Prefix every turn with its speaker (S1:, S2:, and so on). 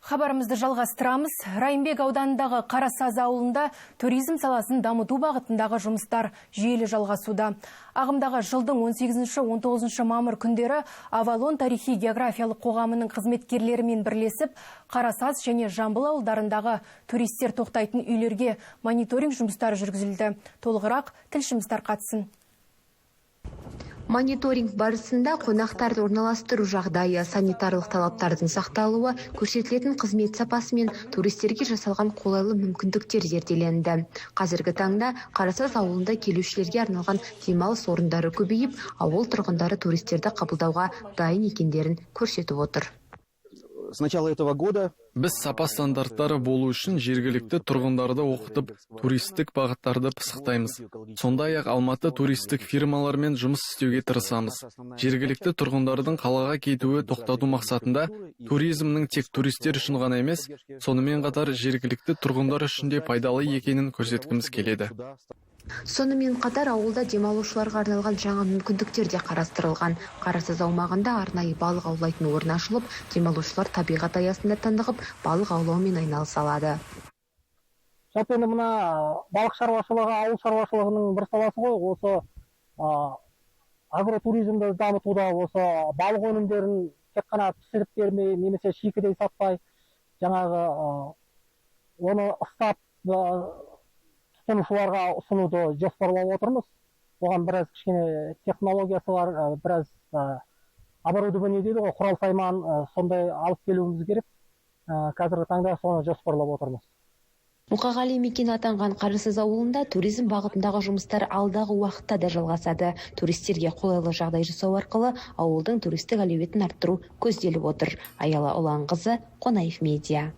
S1: Хабарымызды жалғастырамыз. Райымбек ауданындағы Қарасаз ауылында туризм саласын дамыту бағытындағы жұмыстар жүйелі жалғасуда. Ағымдағы жылдың 18-19 мамыр күндері Авалон тарихи-географиялық қоғамының қызметкерлерімен бірлесіп, Қарасаз және Жамбыл ауылдарындағы туристер тоқтайтын үйлерге мониторинг жұмыстары жүргізілді. Толығырақ тілшіміз тарқатсын.
S2: Мониторинг барысында қонақтарды орналастыру жағдайы, санитарлық талаптардың сақталуы, көрсетілетін қызмет сапасы мен туристерге жасалған қолайлы мүмкіндіктер зерделенді. Қазіргі таңда Қарасаз ауылында келушілерге арналған демалыс орындары көбейіп, ауыл тұрғындары туристерді қабылдауға дайын екендерін көрсетіп отыр.
S3: С начала этого года
S4: біз сапа стандарттары болу үшін жергілікті тұрғындарды оқытып, туристік бағыттарды пысықтаймыз. Сондай-ақ Алматы туристік фирмалармен жұмыс істеуге тырысамыз. Жергілікті тұрғындардың қалаға кетуі тоқтату мақсатында туризмнің тек туристер үшін ғана емес, сонымен қатар жергілікті тұрғындар үшін де пайдалы екенін көрсеткіміз келеді.
S2: Сонымен қатар ауылда демалушыларға арналған жаңа мүмкіндіктер де қарастырылған. Қарасаз аумағында арнайы балық аулайтын орын ашылып, демалушылар табиғат аясында тынығып, балық аулаумен айналыса алады.
S5: Жалпы мына балық шаруашылығы, ауыл шаруашылығының бір саласы ғой. Осы агротуризмді дамытуда осы балық өнімдерін тек қана пісіріп бермей, немесе шикідей сатпай, жаңағы оны ыстап тұтынушыларға ұсынуды жоспарлап отырмыз. Оған біраз кішкене технологиясы бар, біраз оборудование дейді ғой, құрал сайман сондай алып келуіміз керек. Қазіргі таңда соны жоспарлап отырмыз.
S2: Мұқағали мекен атанған Қарасаз ауылында туризм бағытындағы жұмыстар алдағы уақытта да жалғасады. Туристерге қолайлы жағдай жасау арқылы ауылдың туристік әлеуетін арттыру көзделіп отыр. Аяла Ұланқызы, Қонаев медиа.